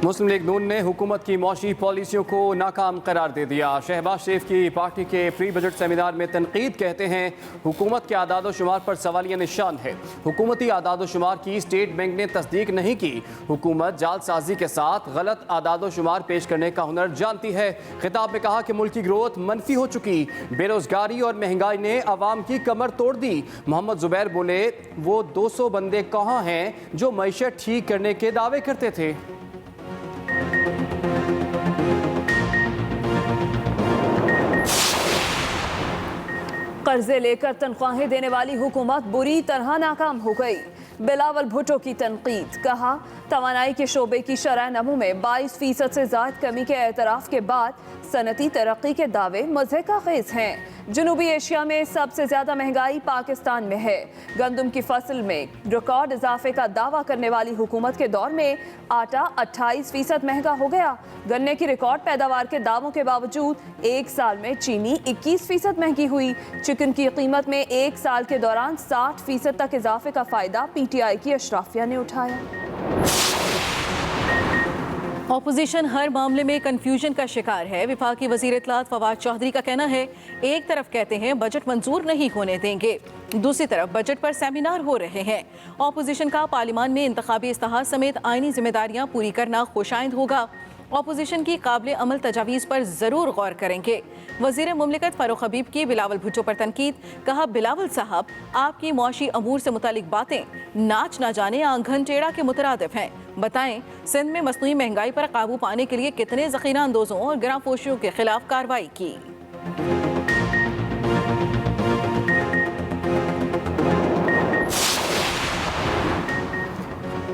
मुस्लिम league नून ने हुकूमत की मौशी पॉलिसियों को नाकाम करार दे दिया। शहबाज शरीफ की पार्टी के प्री बजट सेमिनार में तनकीद, कहते हैं हुकूमत के आदाद शुमार पर सवालिया निशान है। हुकूमती आदाद शुमार की स्टेट बैंक ने तस्दीक नहीं की। हुकूमत जालसाजी के साथ गलत आदाद शुमार पेश करने का हुनर जानती है। खिताब में कहा कि मुल्क की ग्रोथ मनफी हो चुकी, बेरोजगारी और महंगाई ने अवाम की कमर तोड़ दी। मोहम्मद जुबैर बोले, वो 200 बंदे कहाँ हैं जो मईशत ठीक करने के दावे करते थे। कर्जे लेकर तनख्वाहें देने वाली हुकूमत बुरी तरह नाकाम हो गई। बिलावल भुट्टो की तनकीद, कहा तवानाई के शोबे की शरह नमू में 22% से ज़ायद कमी के एतराफ़ के बाद सनती तरक्की के दावे मज़े का खेज हैं। जनूबी एशिया में सबसे ज़्यादा महंगाई पाकिस्तान में है। गंदम की फसल में रिकॉर्ड इजाफे का दावा करने वाली हुकूमत के दौर में आटा 28% महंगा हो गया। गन्ने की रिकॉर्ड पैदावार के दावों के बावजूद एक साल में चीनी 21% महंगी हुई। चिकन की कीमत में एक साल के दौरान 60% तक इजाफे का फ़ायदा PTI की अशराफिया ने उठाया। ऑपोजिशन हर मामले में कंफ्यूजन का शिकार है। वफाकी वज़ीर इत्तलात फवाद चौधरी का कहना है, एक तरफ कहते हैं बजट मंजूर नहीं होने देंगे, दूसरी तरफ बजट पर सेमिनार हो रहे हैं। ऑपोजिशन का पार्लियामान में इंतखाबी इस्तेहार समेत आईनी जिम्मेदारियां पूरी करना खुशाइंद होगा। ऑपोजिशन की काबिल अमल तजावीज़ पर ज़रूर गौर करेंगे। वज़ीर मुमलिकत फ़ारूक हबीब की बिलावल भुट्टो पर तनकीद, कहा बिलावल साहब आपकी मुआशी अमूर से मुतालिक बातें नाच ना जाने आंगन टेढ़ा के मुतरादिफ हैं। बताएं सिंध में मसनूई महंगाई पर काबू पाने के लिए कितने ज़ख़ीरा अंदोज़ों और गिराफोशियों के खिलाफ कार्रवाई की।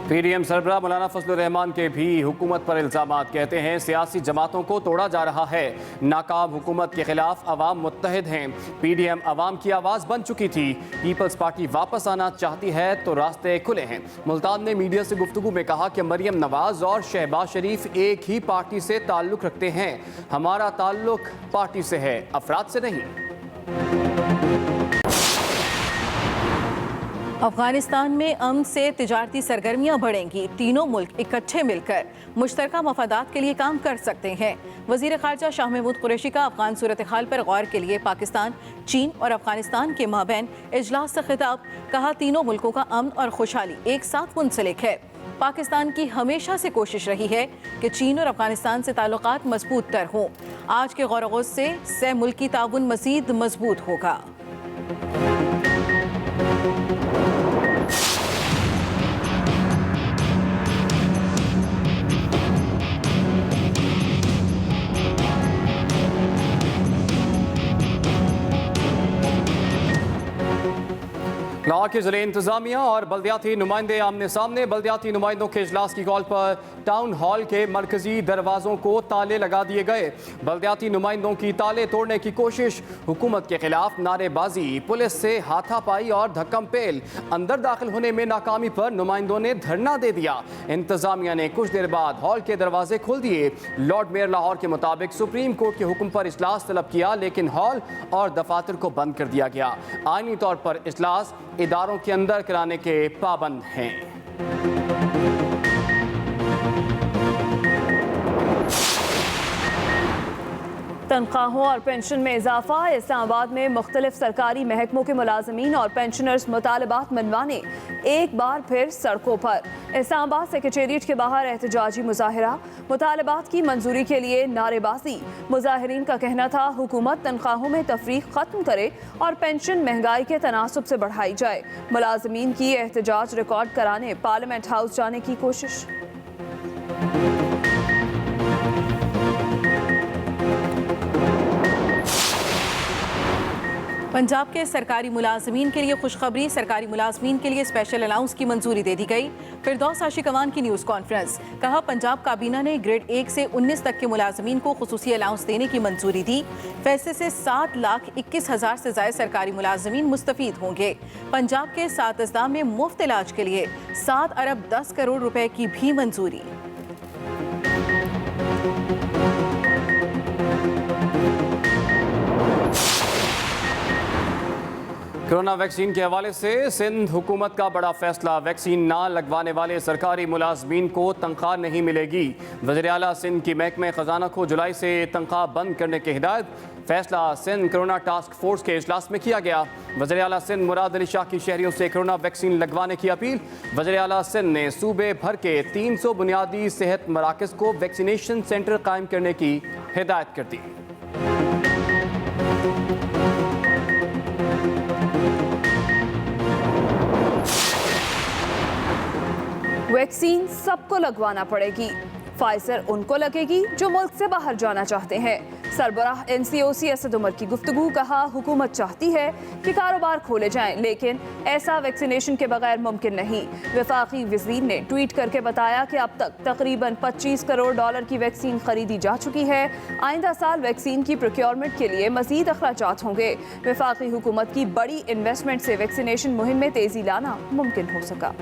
PDM सरबराह मौलाना फजलुर रहमान के भी हुकूमत पर इल्ज़ामात, कहते हैं सियासी जमातों को तोड़ा जा रहा है। नाकाम हुकूमत के खिलाफ अवाम मुत्तहिद हैं। PDM अवाम की आवाज़ बन चुकी थी। पीपल्स पार्टी वापस आना चाहती है तो रास्ते खुले हैं। मुल्तान ने मीडिया से गुफ्तगू में कहा कि मरियम नवाज और शहबाज शरीफ एक ही पार्टी से ताल्लुक़ रखते हैं। हमारा ताल्लुक़ पार्टी से है, अफराद से नहीं। अफगानिस्तान में अमन से तिजारती सरगर्मियां बढ़ेंगी। तीनों मुल्क इकट्ठे मिलकर मुश्तरका मफादात के लिए काम कर सकते हैं। वज़ीर ख़ारजा शाह महमूद कुरैशी का अफगान सूरत हाल पर गौर के लिए पाकिस्तान, चीन और अफगानिस्तान के माबैन इजलास से खिताब, कहा तीनों मुल्कों का अमन और खुशहाली एक साथ मुंसलिक है। पाकिस्तान की हमेशा से कोशिश रही है कि चीन और अफगानिस्तान से ताल्लुकात मजबूत तर हों। आज के गौर व से सह मुल्की ताउन मज़ीद मजबूत होगा। लाहौर के ज़िले इंतज़ामिया और बल्दियाती नुमाइंदे आमने सामने। बल्दियाती नुमाइंदों के इजलास की कॉल पर टाउन हॉल के मरकजी दरवाज़ों को ताले लगा दिए गए। बल्दियाती नुमाइंदों की ताले तोड़ने की कोशिश, हुकूमत के खिलाफ नारेबाजी, पुलिस से हाथापाई और धक्कम पेल। अंदर दाखिल होने में नाकामी पर नुमाइंदों ने धरना दे दिया। इंतज़ामिया ने कुछ देर बाद हॉल के दरवाजे खोल दिए। लॉर्ड मेयर लाहौर के मुताबिक सुप्रीम कोर्ट के हुक्म पर इजलास तलब किया, लेकिन हॉल और दफातर को बंद कर दिया गया। आईनी तौर पर इजलास इदारों के अंदर कराने के पाबंद हैं। तनख्वाहों और पेंशन में इजाफा। इस्लामाबाद में मुख्तलिफ सरकारी महकमों के मुलाजमीन और पेंशनर्स मुतालबात मनवाने एक बार फिर सड़कों पर। इस्लामाबाद सेक्रेटेरिएट के बाहर एहतजाजी मुजाहिरा, मुतालबात की मंजूरी के लिए नारेबाजी। मुजाहिरीन का कहना था हुकूमत तनख्वाहों में तफरीक खत्म करे और पेंशन महंगाई के तनासुब से बढ़ाई जाए। मुलाजमीन की एहतजाज रिकॉर्ड कराने पार्लियामेंट हाउस जाने की कोशिश। पंजाब के सरकारी मुलाजमीन के लिए खुशखबरी, सरकारी मुलाजमीन के लिए स्पेशल अलाउंस की मंजूरी दे दी गई। फिरदौस आशिक अवान की न्यूज़ कॉन्फ्रेंस, कहा पंजाब काबीना ने ग्रेड 1 से 19 तक के मुलाजमीन को खुसूसी अलाउंस देने की मंजूरी दी। फैसले से 7,21,000 से ज़ायद सरकारी मुलाजमीन मुस्तफीद होंगे। पंजाब के 7 अजला में मुफ्त इलाज के लिए 7 अरब 10 करोड़ रुपए की भी मंजूरी। कोरोना वैक्सीन के हवाले से सिंध हुकूमत का बड़ा फैसला। वैक्सीन ना लगवाने वाले सरकारी मुलाजमीन को तनख्वाह नहीं मिलेगी। वज़ीर आला सिंध की महकमे ख़जाना को जुलाई से तनख्वाह बंद करने की हिदायत। फैसला सिंध कोरोना टास्क फोर्स के इजलास में किया गया। वज़ीर आला सिंध मुराद अली शाह की शहरियों से कोरोना वैक्सीन लगवाने की अपील। वज़ीर आला सिंध ने सूबे भर के 300 बुनियादी सेहत मराकज़ को वैक्सीनेशन सेंटर कायम करने की हिदायत कर दी। वैक्सीन सबको लगवाना पड़ेगी। फाइजर उनको लगेगी जो मुल्क से बाहर जाना चाहते हैं। सरबराह NCOC असद उमर की गुफ्तगू। कहा, हुकूमत चाहती है कि कारोबार खोले जाएं, लेकिन ऐसा वैक्सीनेशन के बगैर मुमकिन नहीं। वफाकी वज़ीर ने ट्वीट करके बताया कि अब तक तकरीबन $25 करोड़ की वैक्सीन खरीदी जा चुकी है। आइंदा साल वैक्सीन की प्रोक्योरमेंट के लिए मजीद अखराजात होंगे। वफाकी हुकूमत की बड़ी इन्वेस्टमेंट से वैक्सीनेशन मुहिम में तेजी लाना मुमकिन हो सका।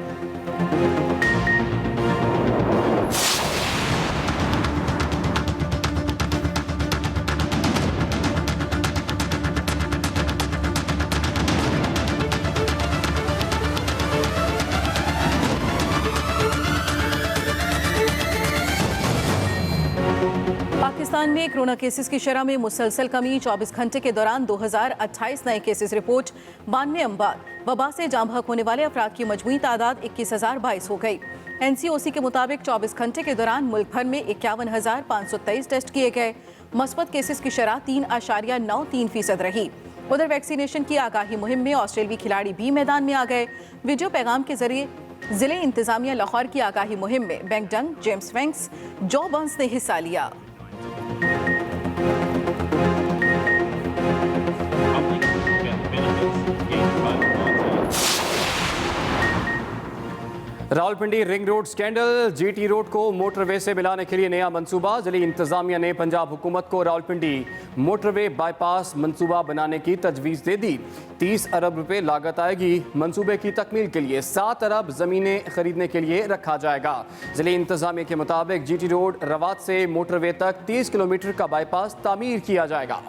पाकिस्तान में कोरोना केसेस की शरह में मुसलसल कमी। 24 घंटे के दौरान 2028 नए केसेस रिपोर्ट। 92 अमवात। वबा से जाम बहक होने वाले अफराद की मजमूई तादाद 21,022 हो गई। NCOC के मुताबिक 24 घंटे के दौरान मुल्क भर में 51,523 टेस्ट किए गए। मस्बत केसेस की शरह 3.93% रही। उधर वैक्सीनेशन की आगाही मुहिम में ऑस्ट्रेलियाई खिलाड़ी भी मैदान में आ गए। वीडियो पैगाम के जरिए जिले इंतजामिया लाहौर की आगाही मुहिम में बैंगडंग, जेम्स वेंक्स, जो बर्न्स ने हिस्सा लिया। Rawalpindi ring road scandal. GT road को मोटरवे से मिलाने के लिए नया मंसूबा। जिली इंतजामिया ने पंजाब हुकूमत को रावलपिंडी मोटरवे बाईपास मंसूबा बनाने की तजवीज़ दे दी। 30 अरब रुपए लागत आएगी। मंसूबे की तकमील के लिए 7 अरब ज़मीनें खरीदने के लिए रखा जाएगा। जिली इंतजामिया के मुताबिक GT रोड रवात से मोटरवे तक 30 किलोमीटर का बाईपास तामीर किया जाएगा।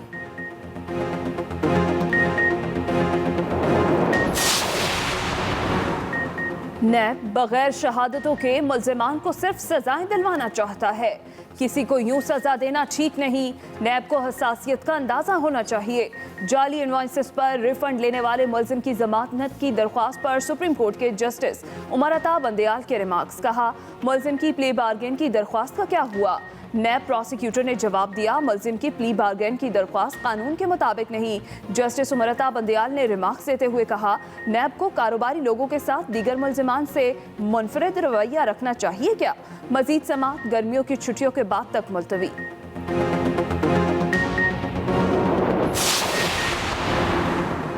नैब बगैर शहादतों के मुल्ज़िमान को सिर्फ सजाएं दिलवाना चाहता है। किसी को यूं सजा देना ठीक नहीं। नैब को हसासियत का अंदाजा होना चाहिए। जाली इनवॉइसेस पर रिफंड लेने वाले मुल्ज़िम की जमानत की दरख्वास्त पर सुप्रीम कोर्ट के जस्टिस उमर अता बंदयाल के रिमार्क्स। कहा, मुल्ज़िम की प्ले बार्गेन की दरख्वास्त का क्या हुआ? नैब प्रोसिक्यूटर ने जवाब दिया, मुल्ज़िम की प्ली बार्गेन की दरख्वास्त कानून के मुताबिक नहीं। जस्टिस उमर अता बंदयाल ने रिमार्क्स देते हुए कहा, नैब को कारोबारी लोगों के साथ दीगर मुल्ज़िमान से मुनफरिद रवैया रखना चाहिए क्या? मजीद समाअत गर्मियों की छुट्टियों के बाद तक मुलतवी।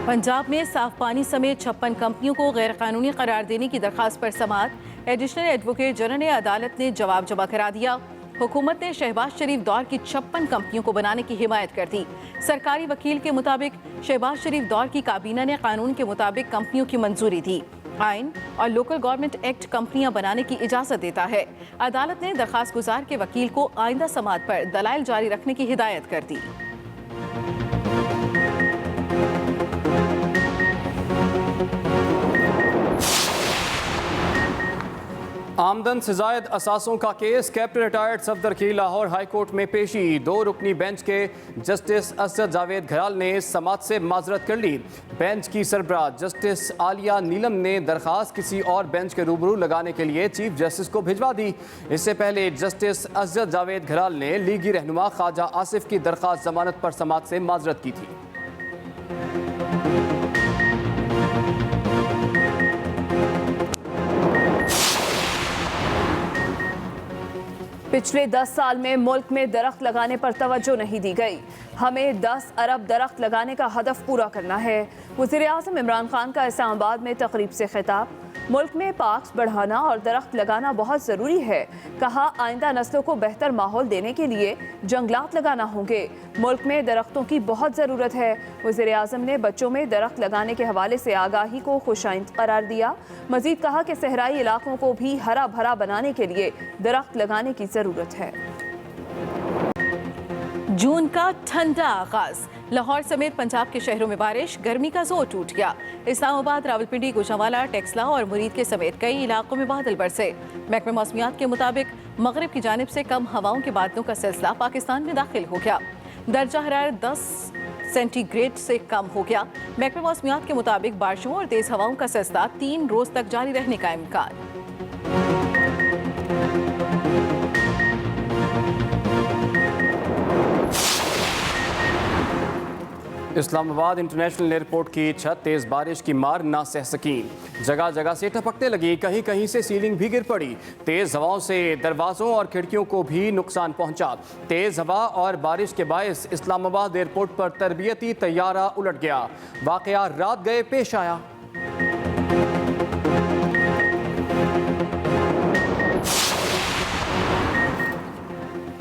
पंजाब में साफ पानी समेत 56 कंपनियों को गैर कानूनी करार देने की दरखास्त पर समाअत। एडिशनल एडवोकेट जनरल अदालत ने जवाब जमा करा दिया। हुकूमत ने शहबाज शरीफ दौर की 56 कंपनियों को बनाने की हिमायत कर दी। सरकारी वकील के मुताबिक शहबाज शरीफ दौर की काबीना ने कानून के मुताबिक कंपनियों की मंजूरी दी। आइन और लोकल गवर्नमेंट एक्ट कंपनियां बनाने की इजाजत देता है। अदालत ने दरखास्त गुजार के वकील को आइंदा समाअत पर दलाइल जारी रखने की हिदायत कर दी। आमदन से जायद असासों का केस। कैप्टन रिटायर्ड सफदर की लाहौर हाई कोर्ट में पेशी। 2 रुकनी बेंच के जस्टिस असद जावेद घराल ने समाअत से माजरत कर ली। बेंच की सरबराह जस्टिस आलिया नीलम ने दरखास्त किसी और बेंच के रूबरू लगाने के लिए चीफ जस्टिस को भिजवा दी। इससे पहले जस्टिस असद जावेद घराल ने लीगी रहनुमा ख्वाजा आसिफ की दरखास्त जमानत पर समाअत से माजरत की थी। पिछले 10 साल में मुल्क में दरख्त लगाने पर तवज्जो नहीं दी गई। हमें 10 अरब दरख्त लगाने का हदफ पूरा करना है। वज़ीर आज़म इमरान खान का इस्लामाबाद में तकरीब से खिताब। मुल्क में पार्क्स बढ़ाना और दरख्त लगाना बहुत ज़रूरी है। कहा, आइंदा नस्लों को बेहतर माहौल देने के लिए जंगलात लगाना होंगे। मुल्क में दरख्तों की बहुत ज़रूरत है। वज़ीर आज़म ने बच्चों में दरख्त लगाने के हवाले से आगाही को खुशाइंद करार दिया। मज़ीद कहा कि सहराई इलाकों को भी हरा भरा बनाने के लिए दरख्त लगाने की ज़रूरत है। जून का ठंडा आगाज। लाहौर समेत पंजाब के शहरों में बारिश, गर्मी का जोर टूट गया। इस्लामाबाद, रावलपिंडी, गुजरांवाला, टेक्सला और मुरीद के समेत कई इलाकों में बादल बरसे। महकमे मौसमियात के मुताबिक मगरिब की जानिब से कम हवाओं के बादलों का सिलसिला पाकिस्तान में दाखिल हो गया। दर्जा हरारत 10 सेंटीग्रेड से कम हो गया। महकमे मौसमियात के मुताबिक बारिशों और तेज हवाओं का सिलसिला 3 रोज तक जारी रहने का इम्कान। इस्लामाबाद इंटरनेशनल एयरपोर्ट की छत तेज बारिश की मार ना सह सकी, जगह जगह से टपकने लगी, कहीं कहीं से सीलिंग भी गिर पड़ी। तेज हवाओं से दरवाजों और खिड़कियों को भी नुकसान पहुंचा। तेज हवा और बारिश के बायस इस्लामाबाद एयरपोर्ट पर तरबियती तैयारा उलट गया। वाकया रात गए पेश आया।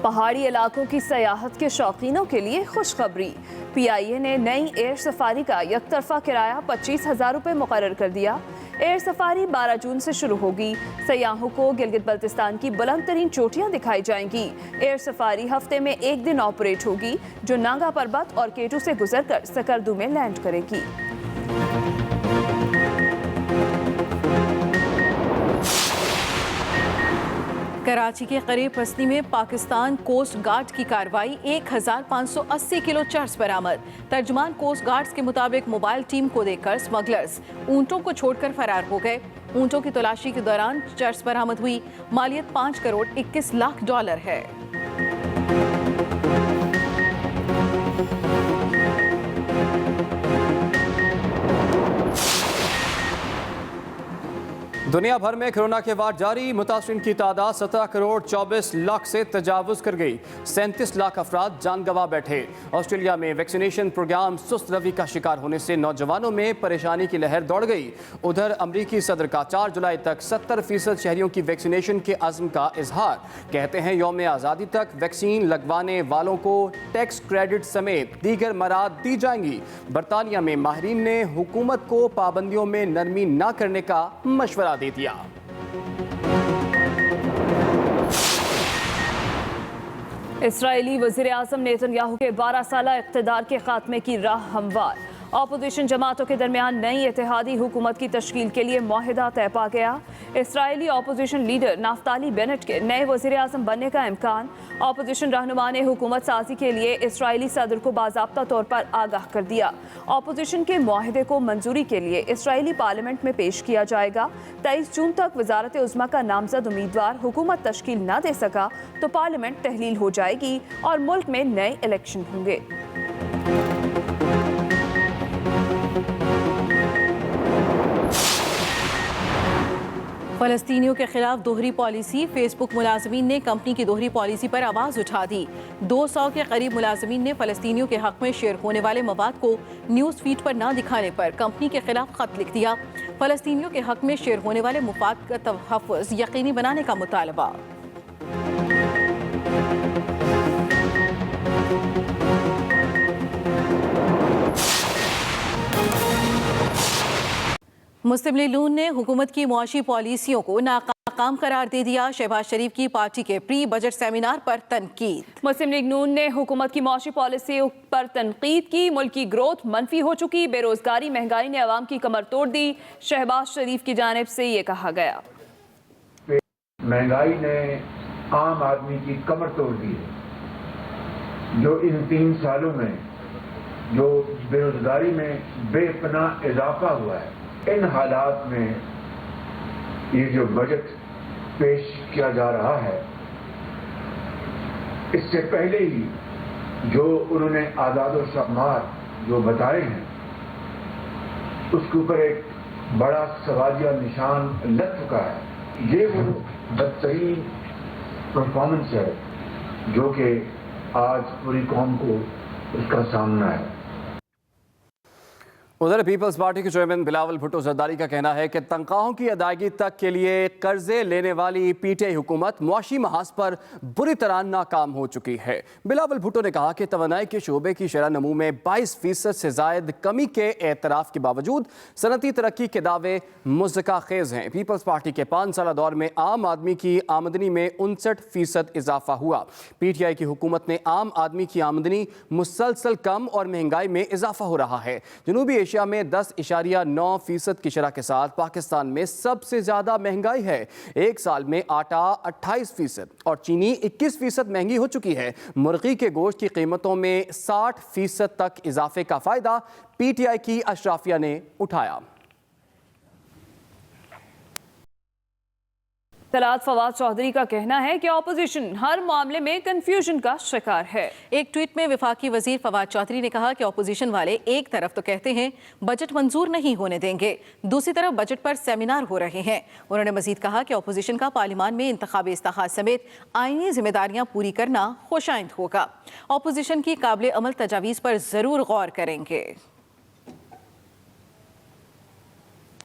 पहाड़ी इलाकों की सयाहत के शौकीनों के लिए खुशखबरी। PIA ने नई एयर सफारी का यकतरफा किराया 25,000 रुपये मुकर्रर कर दिया। एयर सफारी 12 जून से शुरू होगी। सयाहों को गिलगित बल्तिस्तान की बुलंद तरीन चोटियां दिखाई जाएंगी। एयर सफारी हफ्ते में 1 दिन ऑपरेट होगी, जो नांगा पर्वत और केटू से गुजरकर सकरदू में लैंड करेगी। कराची के करीब पसनी में पाकिस्तान कोस्ट गार्ड की कार्रवाई, 1580 किलो चर्स बरामद। तर्जुमान कोस्ट गार्ड्स के मुताबिक मोबाइल टीम को देखकर स्मगलर्स ऊंटों को छोड़कर फरार हो गए। ऊंटों की तलाशी के दौरान चर्स बरामद हुई। मालियत 5 करोड़ 21 लाख डॉलर है। दुनिया भर में कोरोना के वार जारी, मुतासरीन की तादाद 17 करोड़ 24 लाख से तजावुज कर गई। 37 लाख अफराद जान गंवा बैठे। ऑस्ट्रेलिया में वैक्सीनेशन प्रोग्राम सुस्त रवि का शिकार होने से नौजवानों में परेशानी की लहर दौड़ गई। उधर अमरीकी सदर का 4 जुलाई तक 70% शहरियों की वैक्सीनेशन के अज़्म का इजहार। कहते हैं यौम आज़ादी तक वैक्सीन लगवाने वालों को टैक्स क्रेडिट समेत दीगर मराद दी जाएंगी। बरतानिया में माहिरीन ने हुकूमत को पाबंदियों में नरमी न करने का मशवरा दे दिया। इस्राएली वज़ीर आज़म नेतन्याहू के 12 साला इक़्तिदार के खात्मे की राह हमवार। अपोजिशन जमातों के दरमियान नई इत्तेहादी हुकूमत की तश्कील के लिए मुआहिदा तय पा गया। इस्राएली अपोजिशन लीडर नाफ्ताली बेनेट के नए वज़ीर आज़म बनने का इम्कान। अपोजिशन रहनुमा ने हुकूमत साजी के लिए इस्राएली सदर को बाज़ाब्ता तौर पर आगाह कर दिया। अपोजिशन के मुआहिदे को मंजूरी के लिए इस्राएली पार्लियामेंट में पेश किया जाएगा। 23 जून तक वज़ारत उज़्मा का नामजद उम्मीदवार हुकूमत तश्कील न दे सका तो पार्लियामेंट तहलील हो जाएगी और मुल्क में नए इलेक्शन होंगे। फ़लस्तीनियों के खिलाफ दोहरी पॉलिसी, फेसबुक मुलाजमीन ने कंपनी की दोहरी पॉलिसी पर आवाज़ उठा दी। 200 के करीब मुलाजमीन ने फ़लस्तीनियों के हक़ में शेयर होने वाले मवाद को न्यूज़ फीड पर ना दिखाने पर कंपनी के खिलाफ खत लिख दिया। फ़लस्तीनियों के हक़ में शेयर होने वाले मफाद का तहफ़्फ़ुज़ यकीनी बनाने का मुतालबा। मुस्लिम लीग नून ने हुकूमत की मुआशी पॉलिसियों को नाकाम करार दे दिया। शहबाज शरीफ की पार्टी के प्री बजट सेमिनार पर तनकीद। मुस्लिम लीग नून ने हुकूमत की मुआशी पॉलिसी पर तनकीद की। मुल्क की ग्रोथ मनफी हो चुकी, बेरोजगारी महंगाई ने अवाम की कमर तोड़ दी। शहबाज शरीफ की जानिब से ये कहा गया, महंगाई ने आम आदमी की कमर तोड़ दी है। जो इन 3 सालों में जो बेरोजगारी में बेपनाह इजाफा हुआ है, इन हालात में ये जो बजट पेश किया जा रहा है, इससे पहले ही जो उन्होंने आज़ाद और शमार जो बताए हैं, उसके ऊपर एक बड़ा सवालिया निशान लग चुका है। ये वो बदतरीन परफॉर्मेंस है जो कि आज पूरी कौम को उसका सामना है। उधर पीपल्स पार्टी के चेयरमैन बिलावल भुट्टो जरदारी का कहना है कि तनख्वाहों की अदायगी तक के लिए कर्जे लेने वाली पीटीआई हुकूमत मुआशी महाज पर बुरी तरह नाकाम हो चुकी है। बिलावल भुट्टो ने कहा कि तवानाई के शोबे की शरह नमू में 22% से जायद कमी के एतराफ़ के बावजूद सनती तरक्की के दावे मुज़्ज़का खेज़ हैं। पीपल्स पार्टी के 5 साल दौर में आम आदमी की आमदनी में 59% इजाफा हुआ। पीटीआई की हुकूमत ने आम आदमी की आमदनी मुसलसल कम और महंगाई में इजाफा हो रहा है। जनूबी एशिया में 10.9% की शरह के साथ पाकिस्तान में सबसे ज्यादा महंगाई है। एक साल में आटा 28% और चीनी 21% महंगी हो चुकी है। मुर्गी के गोश्त की कीमतों में 60% तक इजाफे का फायदा पीटीआई की अशराफिया ने उठाया। तलात फवाद चौधरी का कहना है कि ऑपोजिशन हर मामले में कंफ्यूजन का शिकार है। एक ट्वीट में वफाकी वजीर फवाद चौधरी ने कहा कि ऑपोजिशन वाले एक तरफ तो कहते हैं बजट मंजूर नहीं होने देंगे, दूसरी तरफ बजट पर सेमिनार हो रहे हैं। उन्होंने मजीद कहा कि ऑपोजिशन का पार्लियामान में इंतखाबी इस्तेहाद समेत आईनी जिम्मेदारियां पूरी करना खुशाइंद होगा। ऑपोजिशन की काबिल अमल तजावीज़ पर जरूर गौर करेंगे।